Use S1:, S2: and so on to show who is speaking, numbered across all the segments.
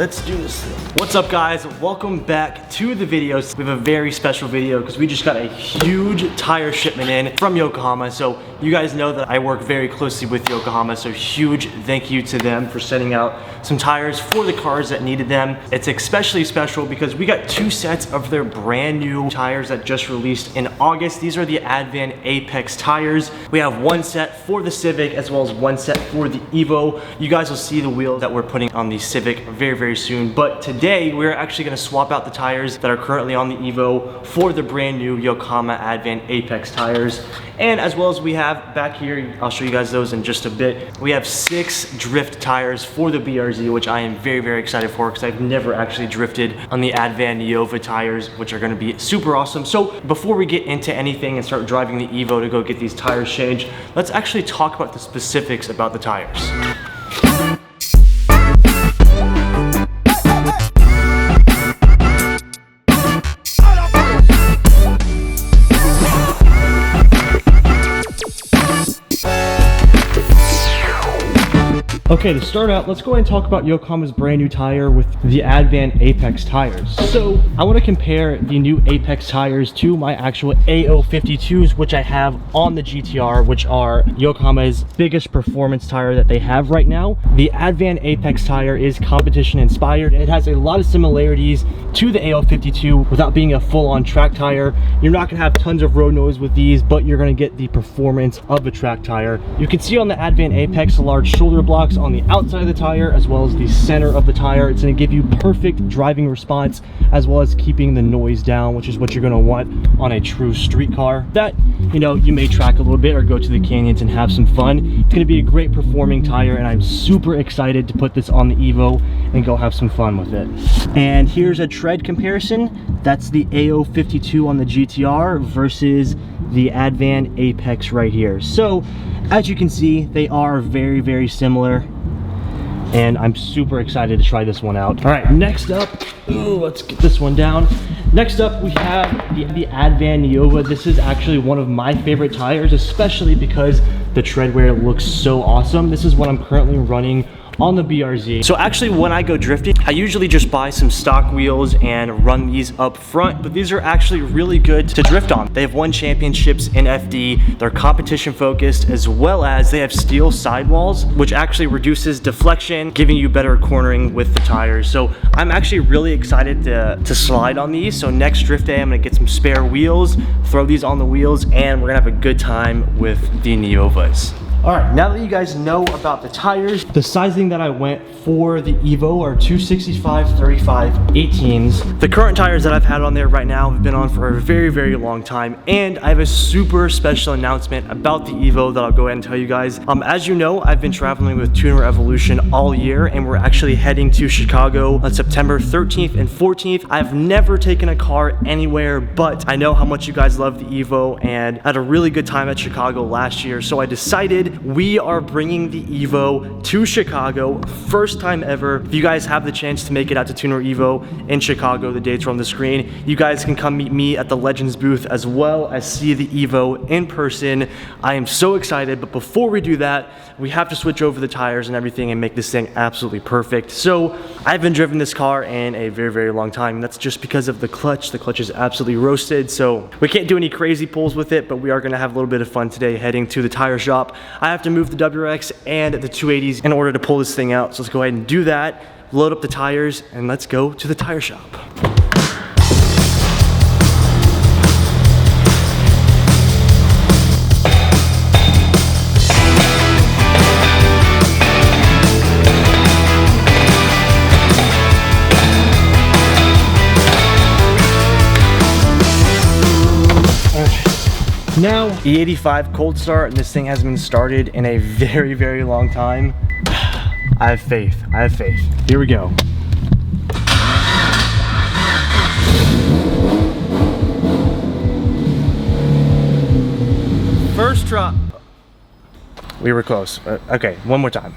S1: let's do this thing. What's up guys? Welcome back to the videos. We have a very special video because we just got a huge tire shipment in from Yokohama. So you guys know that I work very closely with Yokohama, so huge thank you to them for sending out some tires for the cars that needed them. It's especially special because we got 2 sets of their brand new tires that just released in August. These are the Advan Apex tires. We have 1 set for the Civic as well as 1 set for the Evo. You guys will see the wheels that we're putting on the Civic very soon, but today we're actually going to swap out the tires that are currently on the Evo for the brand new Yokohama Advan Apex tires. And as well as we have back here, I'll show you guys those in just a bit, we have 6 drift tires for the BRZ, which I am very excited for because I've never actually drifted on the Advan Evo tires, which are going to be super awesome. So before we get into anything and start driving the Evo to go get these tires changed, let's actually talk about the specifics about the tires. Okay, to start out, let's go ahead and talk about Yokohama's brand new tire with the Advan Apex tires. So I want to compare the new Apex tires to my actual AO52s, which I have on the GTR, which are Yokohama's biggest performance tire that they have right now. The Advan Apex tire is competition inspired. It has a lot of similarities to the AO52 without being a full-on track tire. You're not going to have tons of road noise with these, but you're going to get the performance of a track tire. You can see on the Advan Apex the large shoulder blocks on the outside of the tire as well as the center of the tire. It's going to give you perfect driving response as well as keeping the noise down, which is what you're going to want on a true street car that, you know, you may track a little bit or go to the canyons and have some fun. It's going to be a great performing tire, and I'm super excited to put this on the Evo and go have some fun with it. And here's a tread comparison. That's the AO52 on the GTR versus the Advan Apex right here. So as you can see, they are very similar, and I'm super excited to try this one out. All right, next up, let's get this one down. Next up, we have the Advan Evo. This is actually one of my favorite tires, especially because the tread wear looks so awesome. This is what I'm currently running on the BRZ. So actually when I go drifting, I usually just buy some stock wheels and run these up front, but these are actually really good to drift on. They have won championships in FD, they're competition focused, as well as they have steel sidewalls, which actually reduces deflection, giving you better cornering with the tires. So I'm actually really excited to slide on these. So next drift day, I'm gonna get some spare wheels, throw these on the wheels, and we're gonna have a good time with the Neovas. All right, now that you guys know about the tires, the sizing that I went for the Evo are 265/35/18s. The current tires that I've had on there right now have been on for a very long time, and I have a super special announcement about the Evo that I'll go ahead and tell you guys. As you know, I've been traveling with Tuner Evolution all year, and we're actually heading to Chicago on September 13th and 14th. I've never taken a car anywhere, but I know how much you guys love the Evo, and I had a really good time at Chicago last year, so I decided we are bringing the Evo to Chicago, first time ever. If you guys have the chance to make it out to Tuner Evo in Chicago, the dates are on the screen. You guys can come meet me at the Legends booth as well as see the Evo in person. I am so excited, but before we do that, we have to switch over the tires and everything and make this thing absolutely perfect. So I've been driving this car in a very long time, and that's just because of the clutch. The clutch is absolutely roasted, so we can't do any crazy pulls with it, but we are gonna have a little bit of fun today heading to the tire shop. I have to move the WRX and the 280s in order to pull this thing out. So let's go ahead and do that, load up the tires, and let's go to the tire shop. Now, E85 cold start, and this thing hasn't been started in a very long time. I have faith, Here we go. First drop. We were close. Okay, one more time.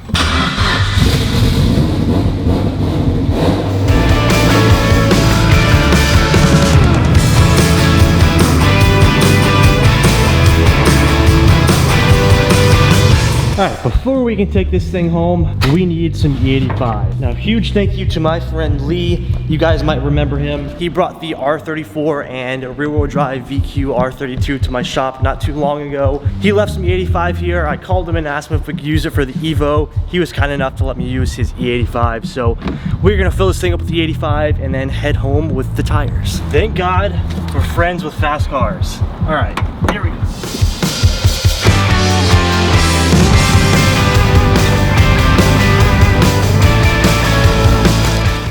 S1: Alright, before we can take this thing home, we need some E85. Now, huge thank you to my friend Lee. You guys might remember him. He brought the R34 and a rear-wheel drive VQ R32 to my shop not too long ago. He left some E85 here. I called him and asked him if we could use it for the Evo. He was kind enough to let me use his E85. So we're gonna fill this thing up with the E85 and then head home with the tires. Thank God we're friends with fast cars. Alright, here we go.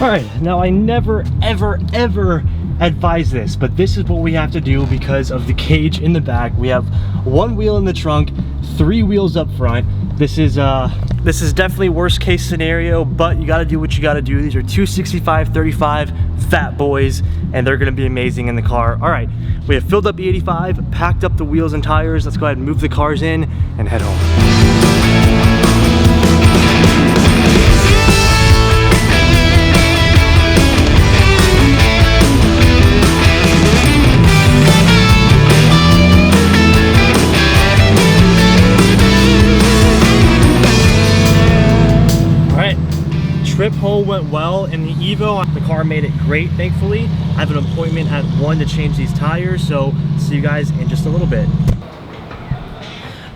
S1: All right, now I never, ever, ever advise this, but this is what we have to do because of the cage in the back. We have one wheel in the trunk, 3 wheels up front. This is definitely worst case scenario, but you gotta do what you gotta do. These are 265/35 fat boys, and they're gonna be amazing in the car. All right, we have filled up the 85, packed up the wheels and tires. Let's go ahead and move the cars in and head home. Trip hole went well in the Evo. The car made it great, thankfully. I have an appointment at 1 to change these tires, so see you guys in just a little bit.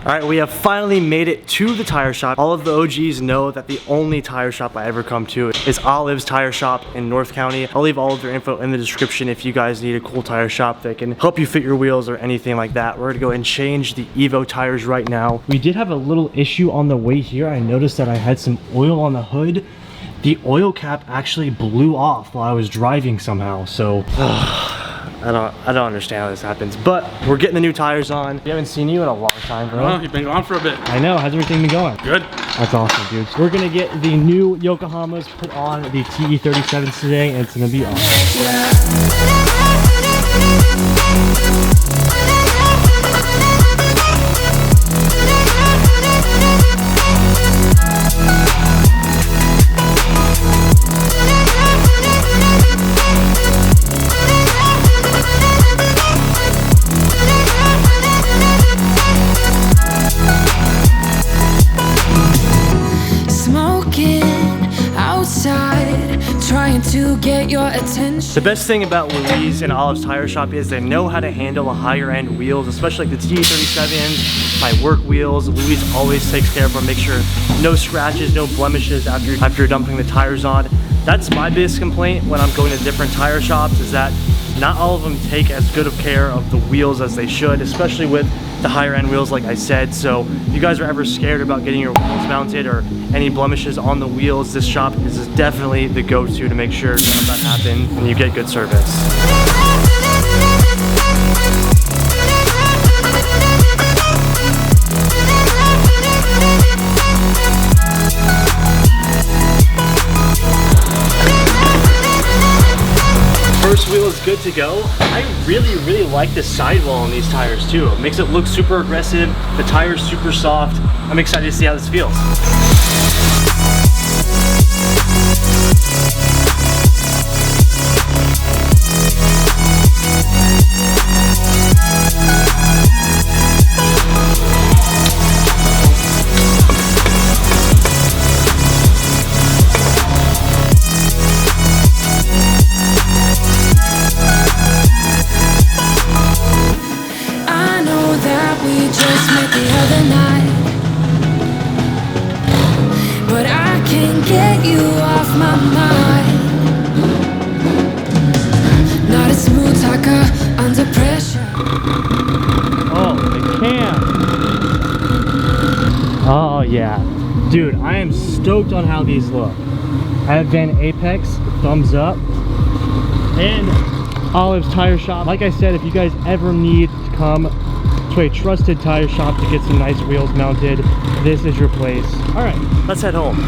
S1: All right, we have finally made it to the tire shop. All of the OGs know that the only tire shop I ever come to is Olive's Tire Shop in North County. I'll leave all of their info in the description if you guys need a cool tire shop that can help you fit your wheels or anything like that. We're gonna go and change the Evo tires right now. We did have a little issue on the way here. I noticed that I had some oil on the hood. The oil cap actually blew off while I was driving somehow, so I don't understand how this happens, but we're getting the new tires on. We haven't seen you in a long time, bro.
S2: Well, you've been gone for a bit.
S1: I know. How's everything been going?
S2: Good.
S1: That's awesome, dude. We're gonna get the new Yokohamas put on the TE37s today, and it's gonna be awesome.
S3: To get your attention.
S1: The best thing about Louise and Olive's Tire Shop is they know how to handle a higher end wheels, especially like the TE37s, my work wheels. Louise always takes care of them, make sure no scratches, no blemishes after you're dumping the tires on. That's my biggest complaint when I'm going to different tire shops, is that not all of them take as good of care of the wheels as they should, especially with the higher end wheels like I said. So if you guys are ever scared about getting your wheels mounted or any blemishes on the wheels, this shop is definitely the go-to to make sure none of that happens and you get good service. First wheel is good to go. I really like the sidewall on these tires too. It makes it look super aggressive. The tire's super soft. I'm excited to see how this feels. Oh yeah, dude, I am stoked on how these look. Advan Apex, thumbs up. And Olive's Tire Shop. Like I said, if you guys ever need to come to a trusted tire shop to get some nice wheels mounted, this is your place. All right, let's head home.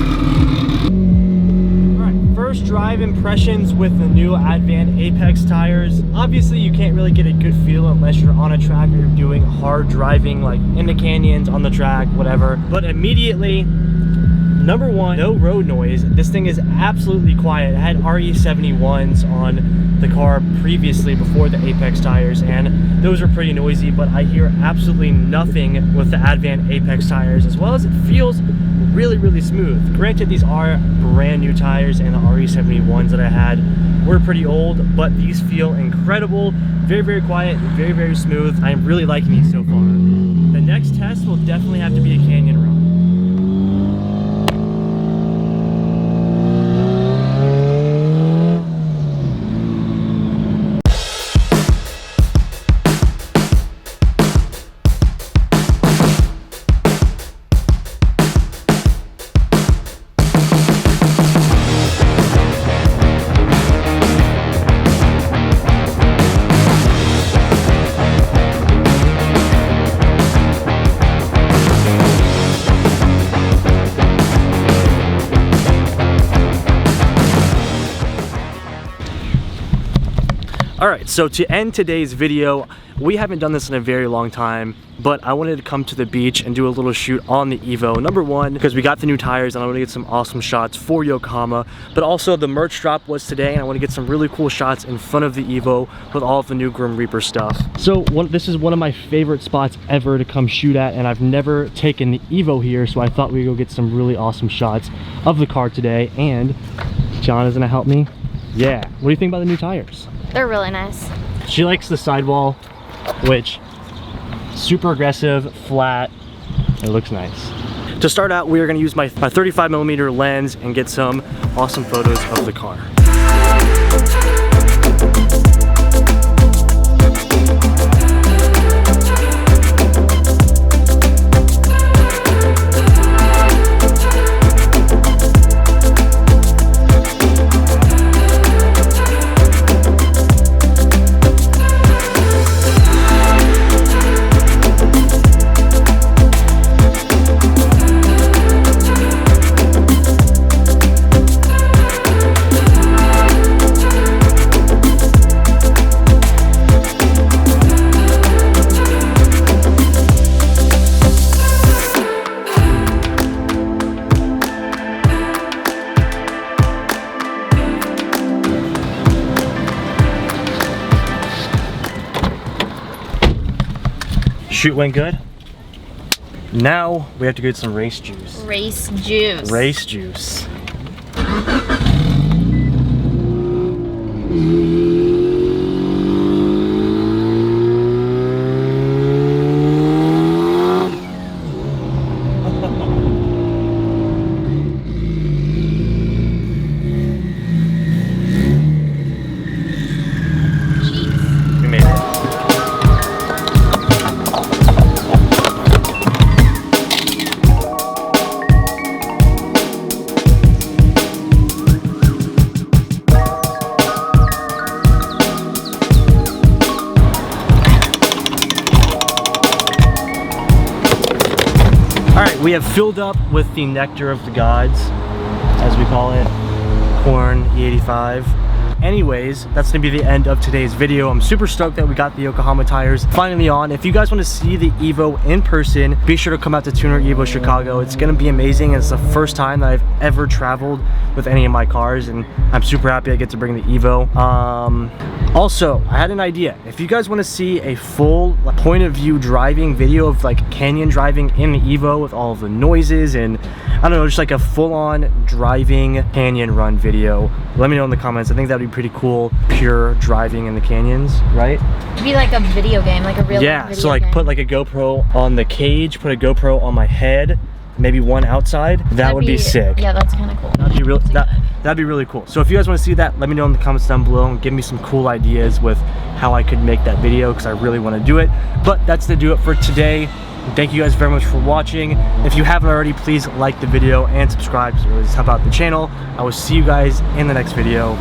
S1: All right, first drive impressions with the new Advan Apex tires. Obviously, you can't really get a good feel unless you're on a track or you're doing hard driving, like in the canyons, on the track, whatever. But immediately, Number one, no road noise. This thing is absolutely quiet. I had RE71s on the car previously before the Apex tires, and those are pretty noisy, but I hear absolutely nothing with the Advan Apex tires, as well as it feels really, really smooth. Granted, these are brand new tires, and the RE71s that I had were pretty old, but these feel incredible. Very, very quiet, very, very smooth. I'm really liking these so far. The next test will definitely have to be a canyon run. Alright, so to end today's video, we haven't done this in a very long time, but I wanted to come to the beach and do a little shoot on the Evo. Number one, because we got the new tires and I want to get some awesome shots for Yokohama, but also the merch drop was today and I want to get some really cool shots in front of the Evo with all of the new Grim Reaper stuff. So this is one of my favorite spots ever to come shoot at, and I've never taken the Evo here, so I thought we'd go get some really awesome shots of the car today, and John is going to help me. Yeah, what do you think about the new tires?
S2: They're really nice.
S1: She likes the sidewall, which super aggressive, flat. It looks nice. To start out, we are going to use my 35mm lens and get some awesome photos of the car. Shoot went good. Now we have to get some race juice.
S2: Race juice.
S1: Race juice. We made it. Alright, we have filled up with the nectar of the gods, as we call it, corn E85. Anyways, that's gonna be the end of today's video. I'm super stoked that we got the Yokohama tires finally on. If you guys want to see the Evo in person, be sure to come out to Tuner Evo Chicago. It's gonna be amazing. It's the first time that I've ever traveled with any of my cars, and I'm super happy I get to bring the Evo. Also, I had an idea. If you guys want to see a full point of view driving video of like canyon driving in the Evo with all of the noises and I don't know, just like a full-on driving canyon run video, let me know in the comments. I think that'd be pretty cool. Pure driving in the canyons, right?
S2: It'd be like a video game, like a real video
S1: so like
S2: game.
S1: Put like a GoPro on the cage, put a GoPro on my head, maybe one outside. That would be sick.
S2: Yeah, that's kind of cool.
S1: That'd be really cool. So if you guys want to see that, let me know in the comments down below and give me some cool ideas with how I could make that video, because I really want to do it. But that's to do it for today. Thank you guys very much for watching. If you haven't already, please like the video and subscribe to really help out the channel. I will see you guys in the next video.